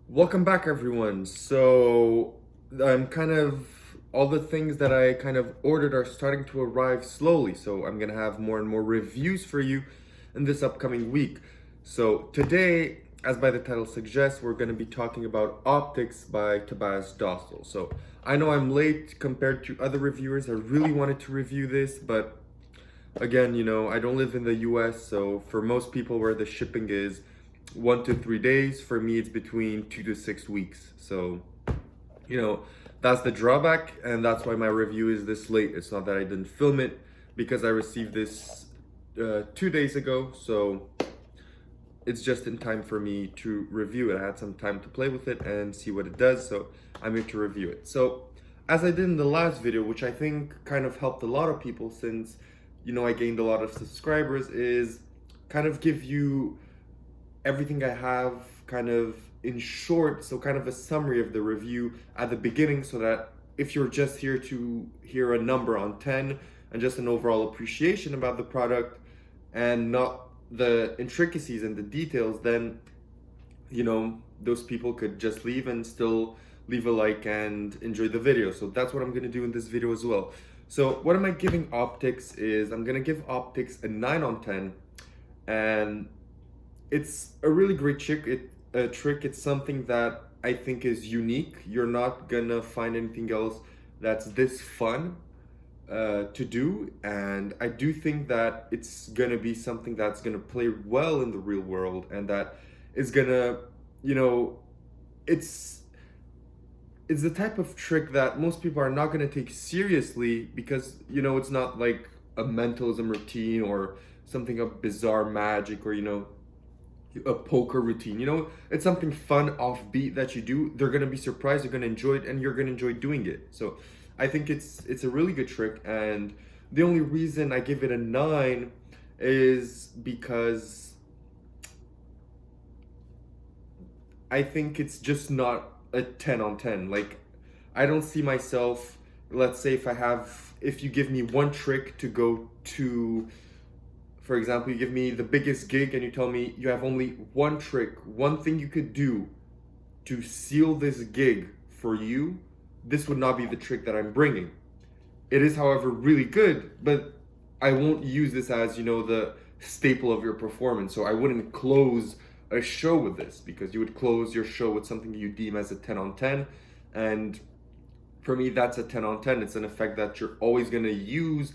Welcome back, everyone. So, I'm all the things that I kind of ordered are starting to arrive slowly. So, I'm gonna have more and more reviews for you in this upcoming week. So, today, as by the title suggests, we're gonna be talking about Optics by Tobias Dostal. So, I know I'm late compared to other reviewers. I really wanted to review this, but again, I don't live in the US, so for most people where the shipping is 1 to 3 days, for me it's between 2 to 6 weeks. So, you know, that's the drawback, and that's why my review is this late. It's not that I didn't film it, because I received this 2 days ago, so it's just in time for me to review it. I had some time to play with it and see what it does, so I'm here to review it. So, as I did in the last video, which I think kind of helped a lot of people since, I gained a lot of subscribers, is kind of give you everything I have kind of in short, so kind of a summary of the review at the beginning, so that if you're just here to hear a number on 10 and just an overall appreciation about the product and not the intricacies and the details, then those people could just leave and still leave a like and enjoy the video. So that's what I'm going to do in this video as well. So what am I giving Optix is I'm going to give Optix a 9 on 10, and it's a really great trick. It's something that I think is unique. You're not gonna find anything else that's this fun to do, and I do think that it's gonna be something that's gonna play well in the real world, and that is gonna, you know, it's it's the type of trick that most people are not gonna take seriously, because it's not like a mentalism routine or something of bizarre magic, or a poker routine. It's something fun, offbeat that you do. They're gonna be surprised, they're gonna enjoy it, and you're gonna enjoy doing it. So I think it's a really good trick, and the only reason I give it a 9 is because I think it's just not a 10 on 10. Like, I don't see myself, let's say if you give me one trick to go to, for example, you give me the biggest gig and you tell me you have only one trick, one thing you could do to seal this gig for you, this would not be the trick that I'm bringing. It is, however, really good, but I won't use this as, the staple of your performance. So I wouldn't close a show with this, because you would close your show with something you deem as a 10 on 10. And for me, that's a 10 on 10. It's an effect that you're always going to use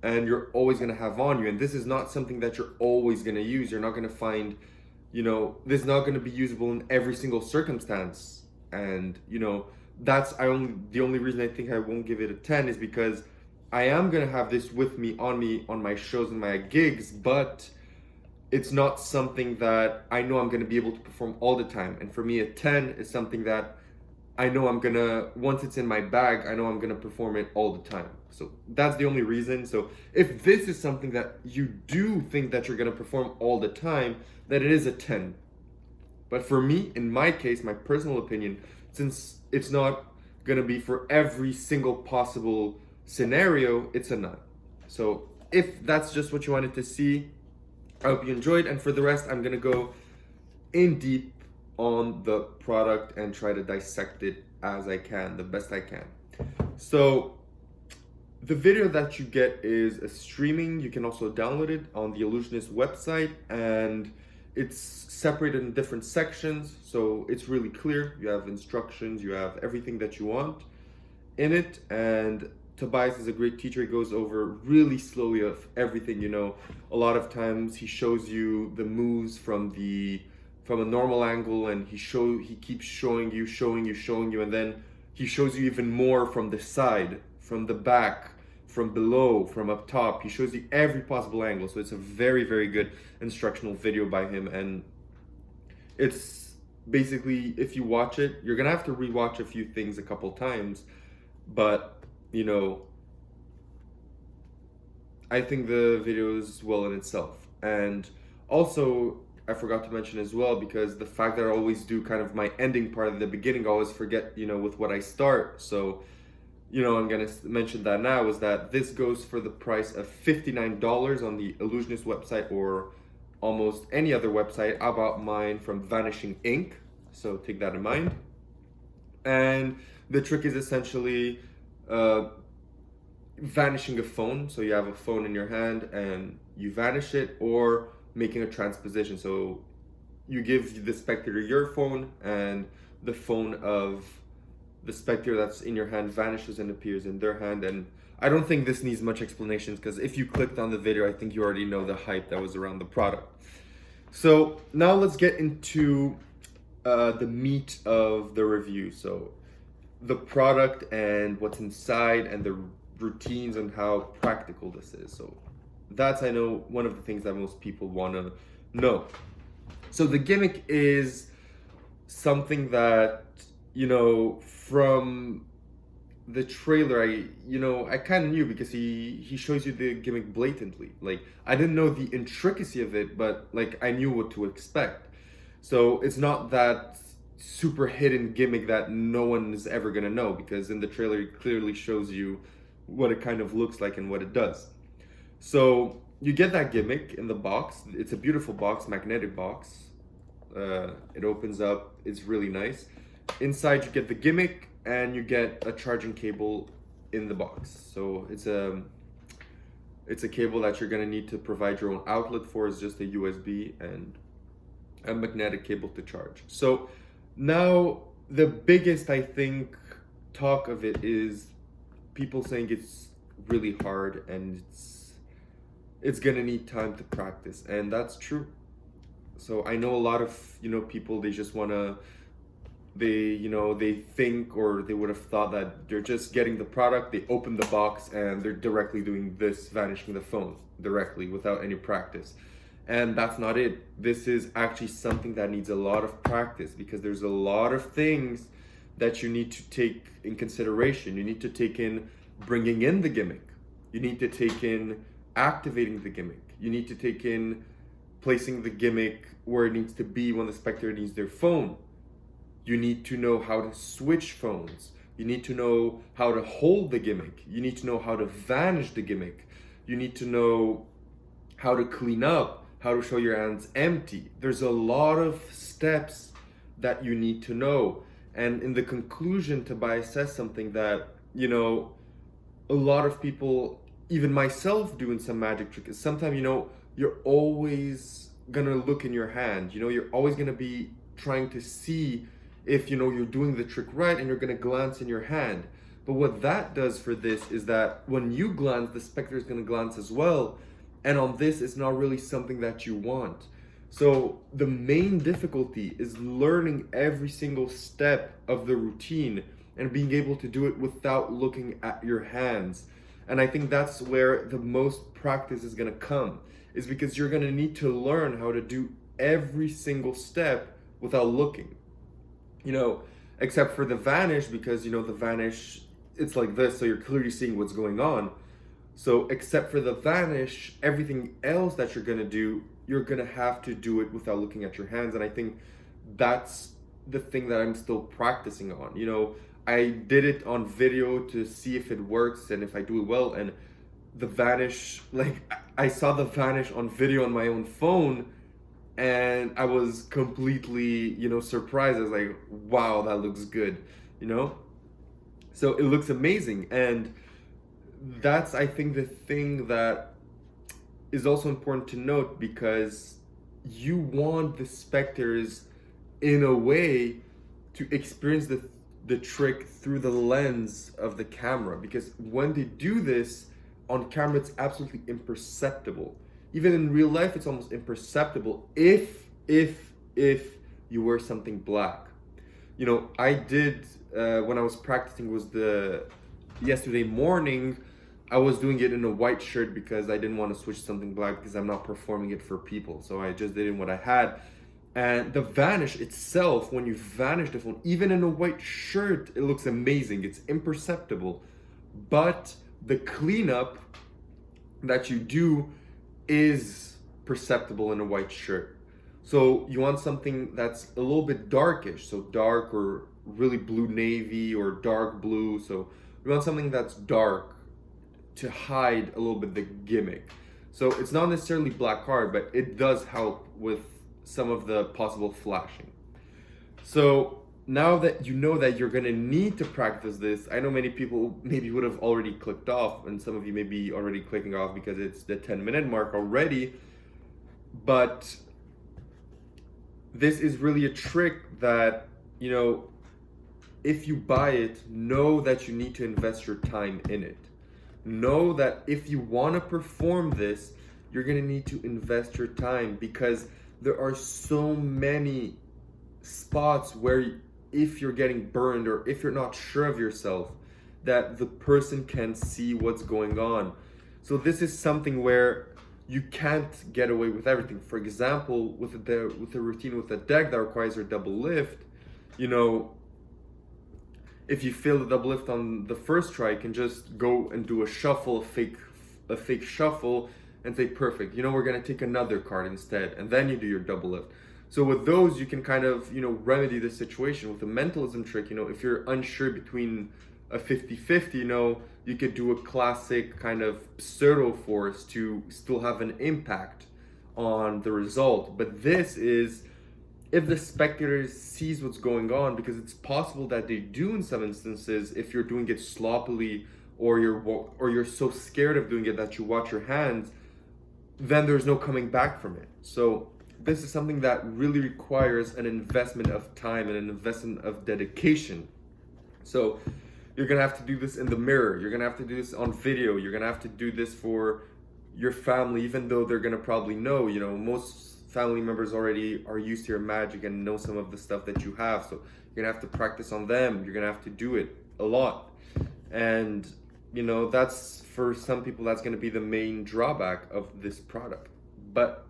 and you're always going to have on you. And this is not something that you're always going to use. You're not going to find, this is not going to be usable in every single circumstance. And, the only reason I think I won't give it a 10 is because I am going to have this with me on my shows and my gigs, but it's not something that I know I'm going to be able to perform all the time. And for me, a 10 is something that I know once it's in my bag, I know I'm gonna perform it all the time. So that's the only reason. So if this is something that you do think that you're gonna perform all the time, then it is a 10. But for me, in my case, my personal opinion, since it's not gonna be for every single possible scenario, it's a 9. So if that's just what you wanted to see, I hope you enjoyed. And for the rest, I'm gonna go in deep on the product and try to dissect it as I can, the best I can. So the video that you get is a streaming. You can also download it on the Illusionist website, and it's separated in different sections, so it's really clear. You have instructions, you have everything that you want in it, and Tobias is a great teacher. He goes over really slowly of everything. A lot of times he shows you the moves from a normal angle, and he keeps showing you, and then he shows you even more from the side, from the back, from below, from up top. He shows you every possible angle. So it's a very, very good instructional video by him, and it's basically, if you watch it, you're gonna have to rewatch a few things a couple times, but I think the video is well in itself. And also, I forgot to mention as well, because the fact that I always do kind of my ending part at the beginning, I always forget, with what I start. So, I'm going to mention that now, is that this goes for the price of $59 on the Illusionist website, or almost any other website. About mine from Vanishing Ink. So take that in mind. And the trick is essentially vanishing a phone. So you have a phone in your hand and you vanish it, or making a transposition. So you give the spectator your phone, and the phone of the spectator that's in your hand vanishes and appears in their hand. And I don't think this needs much explanation, because if you clicked on the video, I think you already know the hype that was around the product. So now let's get into the meat of the review. So the product and what's inside, and the routines, and how practical this is. So that's, I know, one of the things that most people want to know. So the gimmick is something that, from the trailer, I kind of knew, because he shows you the gimmick blatantly. Like, I didn't know the intricacy of it, but like, I knew what to expect. So it's not that super hidden gimmick that no one is ever gonna know, because in the trailer it clearly shows you what it kind of looks like and what it does. So you get that gimmick in the box. It's a beautiful box, magnetic box. It opens up, it's really nice. Inside you get the gimmick, and you get a charging cable in the box. So it's a cable that you're gonna need to provide your own outlet for. It's just a USB and a magnetic cable to charge. So now the biggest, I think, talk of it is people saying it's really hard, and it's gonna need time to practice, and that's true. So I know a lot of people, they just wanna, they think, or they would have thought that they're just getting the product, they open the box, and they're directly doing this, vanishing the phone directly without any practice. And that's not it. This is actually something that needs a lot of practice, because there's a lot of things that you need to take in consideration. You need to take in bringing in the gimmick. You need to take in activating the gimmick. You need to take in placing the gimmick where it needs to be when the spectator needs their phone. You need to know how to switch phones. You need to know how to hold the gimmick. You need to know how to vanish the gimmick. You need to know how to clean up, how to show your hands empty. There's a lot of steps that you need to know. And in the conclusion, Tobias says something that, a lot of people, even myself doing some magic trick, is sometimes, you're always gonna look in your hand. You're always gonna be trying to see if, you're doing the trick right, and you're gonna glance in your hand. But what that does for this is that when you glance, the spectator is gonna glance as well. And on this, it's not really something that you want. So the main difficulty is learning every single step of the routine and being able to do it without looking at your hands. And I think that's where the most practice is gonna come, is because you're gonna need to learn how to do every single step without looking. Except for the vanish, because the vanish, it's like this, so you're clearly seeing what's going on. So except for the vanish, everything else that you're gonna do, you're gonna have to do it without looking at your hands. And I think that's the thing that I'm still practicing on. I did it on video to see if it works and if I do it well. And the vanish, like, I saw the vanish on video on my own phone, and I was completely, surprised. I was like, wow, that looks good, So it looks amazing. And that's, I think, the thing that is also important to note, because you want the spectators, in a way, to experience the trick through the lens of the camera. Because when they do this on camera, it's absolutely imperceptible. Even in real life, it's almost imperceptible if you wear something black. I did, when I was practicing, was yesterday morning, I was doing it in a white shirt because I didn't want to switch something black, because I'm not performing it for people. So I just did it in what I had. And the vanish itself, when you vanish the phone, even in a white shirt, it looks amazing. It's imperceptible. But the cleanup that you do is perceptible in a white shirt. So you want something that's a little bit darkish, so dark or really blue navy or dark blue. So you want something that's dark to hide a little bit the gimmick. So it's not necessarily black art, but it does help with some of the possible flashing. So now that you know that you're gonna need to practice this, I know many people maybe would have already clicked off, and some of you may be already clicking off because it's the 10-minute mark already. But this is really a trick that, you know, if you buy it, know that you need to invest your time in it. Know that if you want to perform this, you're going to need to invest your time, because there are so many spots where if you're getting burned or if you're not sure of yourself, that the person can see what's going on. So this is something where you can't get away with everything. For example, with a routine with a deck that requires a double lift, you know, if you fail the double lift on the first try, you can just go and do a shuffle, a fake shuffle, and say, perfect, you know, we're gonna take another card instead, and then you do your double lift. So with those, you can kind of, you know, remedy the situation. With a mentalism trick, you know, if you're unsure between a 50-50, you know, you could do a classic kind of pseudo force to still have an impact on the result. But this is if the spectator sees what's going on, because it's possible that they do in some instances if you're doing it sloppily, or you're so scared of doing it that you watch your hands, then there's no coming back from it. So this is something that really requires an investment of time and an investment of dedication. So you're gonna have to do this in the mirror, you're gonna have to do this on video, you're gonna have to do this for your family, even though they're gonna probably know, you know, most family members already are used to your magic and know some of the stuff that you have. So you're gonna have to practice on them, you're gonna have to do it a lot. And you know, that's, for some people, that's gonna be the main drawback of this product. But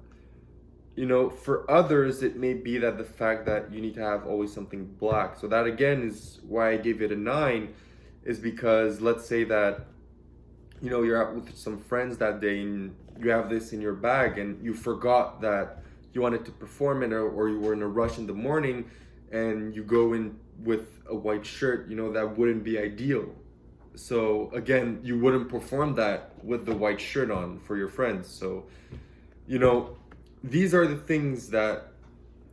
you know, for others, it may be that the fact that you need to have always something black. So that again is why I gave it a 9, is because let's say that, you know, you're out with some friends that day and you have this in your bag and you forgot that you wanted to perform it, or you were in a rush in the morning and you go in with a white shirt, you know, that wouldn't be ideal. So again, you wouldn't perform that with the white shirt on for your friends. So, you know, these are the things that,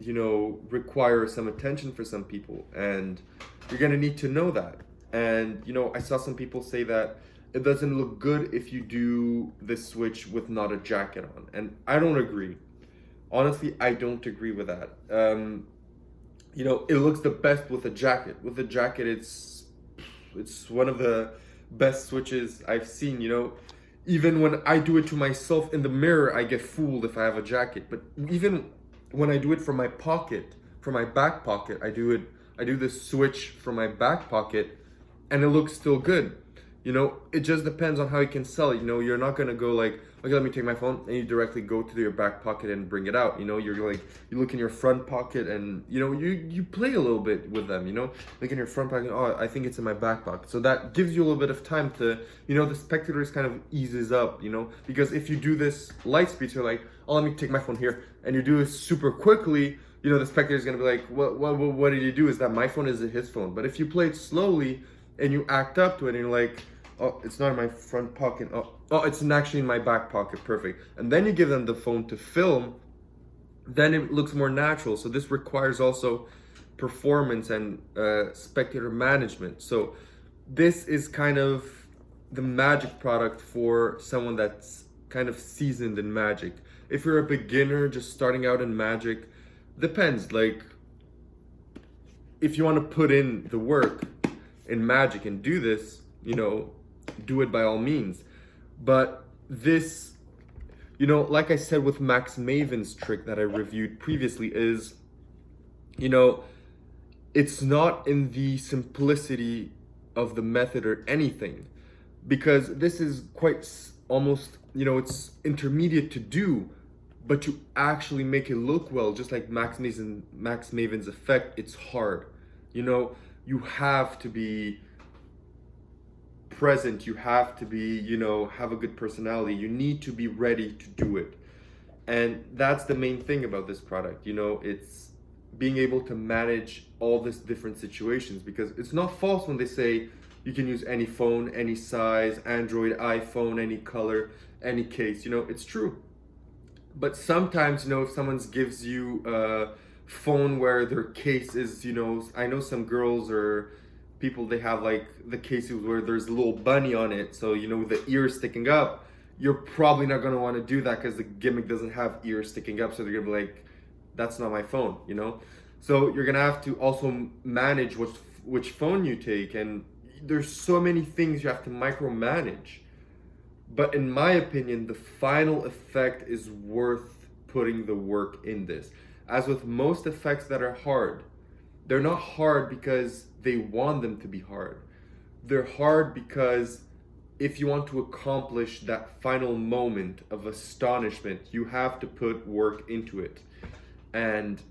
you know, require some attention for some people, and you're gonna need to know that. And you know, I saw some people say that it doesn't look good if you do this switch with not a jacket on, and I don't agree. Honestly, I don't agree with that. You know, it looks the best with a jacket. With a jacket, it's one of the best switches I've seen. You know, even when I do it to myself in the mirror, I get fooled if I have a jacket. But even when I do it from my pocket, from my back pocket, I do this switch from my back pocket, and it looks still good. You know, it just depends on how you can sell it. You know, you're not gonna go like, okay, let me take my phone, and you directly go to your back pocket and bring it out. You know, you're like, you look in your front pocket, and you know, you play a little bit with them. You know, like in your front pocket, oh, I think it's in my back pocket. So that gives you a little bit of time to, you know, the spectators kind of eases up. You know, because if you do this light speed, you're like, oh, let me take my phone here, and you do this super quickly. You know, the spectator is gonna be like, what did you do? Is that my phone? Is it his phone? But if you play it slowly and you act up to it, and you're like, oh, it's not in my front pocket. Oh, it's actually in my back pocket. Perfect. And then you give them the phone to film, then it looks more natural. So this requires also performance and spectator management. So this is kind of the magic product for someone that's kind of seasoned in magic. If you're a beginner just starting out in magic, depends. Like, if you want to put in the work in magic and do this, you know, do it by all means. But this, you know, like I said with Max Maven's trick that I reviewed previously, is, you know, it's not in the simplicity of the method or anything, because this is quite almost, you know, it's intermediate to do, but to actually make it look well, just like Max Maven's effect, it's hard. You know, you have to be present, you have to be, you know, have a good personality, you need to be ready to do it. And that's the main thing about this product. You know, it's being able to manage all these different situations, because it's not false when they say you can use any phone, any size, Android, iPhone, any color, any case. You know, it's true. But sometimes, you know, if someone gives you phone where their case is, you know, I know some girls or people, they have like the cases where there's a little bunny on it, so you know, the ear sticking up. You're probably not going to want to do that because the gimmick doesn't have ears sticking up, so they're going to be like, that's not my phone, you know. So you're going to have to also manage which phone you take, and there's so many things you have to micromanage. But in my opinion, the final effect is worth putting the work in this. As with most effects that are hard, they're not hard because they want them to be hard. They're hard because if you want to accomplish that final moment of astonishment, you have to put work into it. And,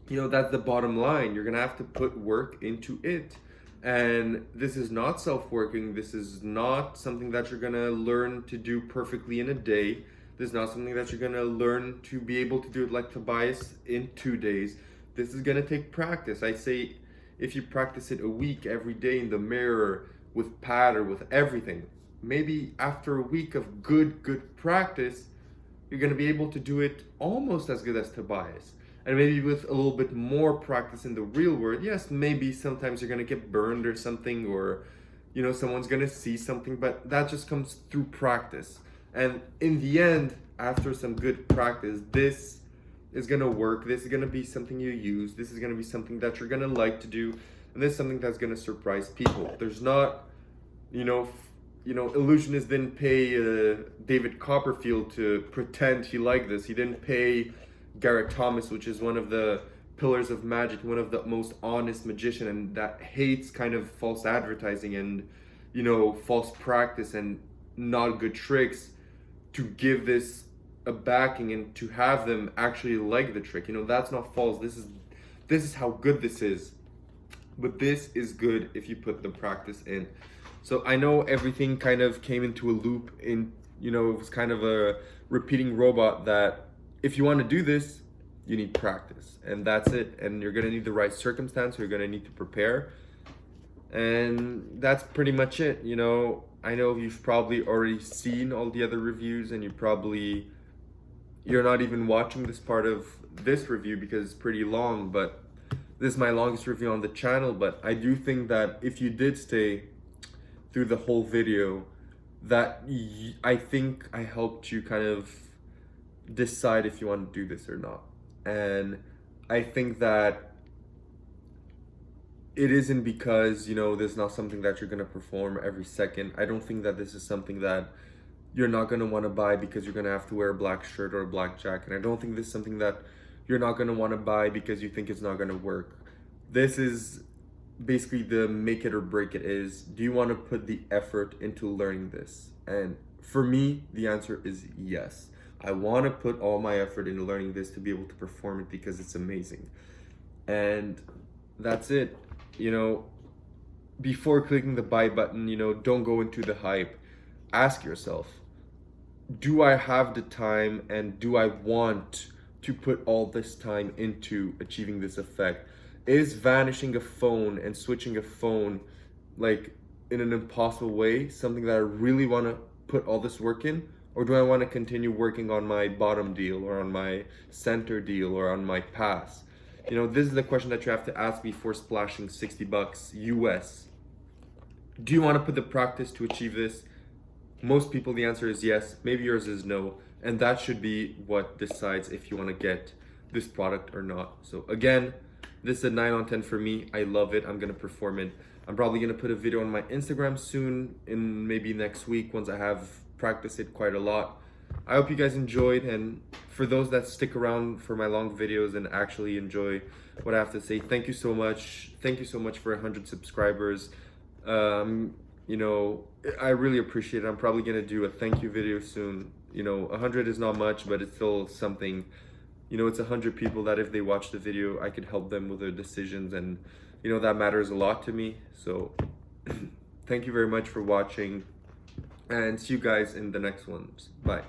you know, that's the bottom line. You're going to have to put work into it. And this is not self-working. This is not something that you're going to learn to do perfectly in a day. This is not something that you're going to learn to be able to do it like Tobias in 2 days. This is going to take practice. I say if you practice it a week, every day in the mirror, with pad or with everything, maybe after a week of good practice, you're going to be able to do it almost as good as Tobias. And maybe with a little bit more practice in the real world, yes, maybe sometimes you're going to get burned or something, or, you know, someone's going to see something, but that just comes through practice. And in the end, after some good practice, this is going to work. This is going to be something you use. This is going to be something that you're going to like to do. And this is something that's going to surprise people. There's not, illusionists didn't pay David Copperfield to pretend he liked this. He didn't pay Garrett Thomas, which is one of the pillars of magic, one of the most honest magician, and that hates kind of false advertising and, you know, false practice and not good tricks, to give this a backing and to have them actually like the trick. You know, that's not false. This is how good this is. But this is good if you put the practice in. So I know everything kind of came into a loop in, you know, it was kind of a repeating robot that if you want to do this, you need practice, and that's it. And you're going to need the right circumstance. You're going to need to prepare. And that's pretty much it. You know, I know you've probably already seen all the other reviews, and you're not even watching this part of this review because it's pretty long, but this is my longest review on the channel. But I do think that if you did stay through the whole video, that I think I helped you kind of decide if you want to do this or not. And I think that it isn't because, you know, this is not something that you're going to perform every second. I don't think that this is something that you're not going to want to buy because you're going to have to wear a black shirt or a black jacket. I don't think this is something that you're not going to want to buy because you think it's not going to work. This is basically the make it or break it is, do you want to put the effort into learning this? And for me, the answer is yes. I want to put all my effort into learning this to be able to perform it because it's amazing. And that's it. You know, before clicking the buy button, you know, don't go into the hype. Ask yourself, do I have the time and do I want to put all this time into achieving this effect? Is vanishing a phone and switching a phone like in an impossible way something that I really want to put all this work in? Or do I want to continue working on my bottom deal or on my center deal or on my pass? You know, this is the question that you have to ask before splashing $60 US. Do you want to put the practice to achieve this? Most people, the answer is yes. Maybe yours is no. And that should be what decides if you want to get this product or not. So again, this is a 9 on 10 for me. I love it. I'm going to perform it. I'm probably going to put a video on my Instagram soon, in maybe next week once I have practiced it quite a lot. I hope you guys enjoyed, and for those that stick around for my long videos and actually enjoy what I have to say, thank you so much. Thank you so much for 100 subscribers. You know, I really appreciate it. I'm probably going to do a thank you video soon. You know, 100 is not much, but it's still something. You know, it's 100 people that if they watch the video, I could help them with their decisions, and you know, that matters a lot to me. So thank you very much for watching, and see you guys in the next ones. Bye.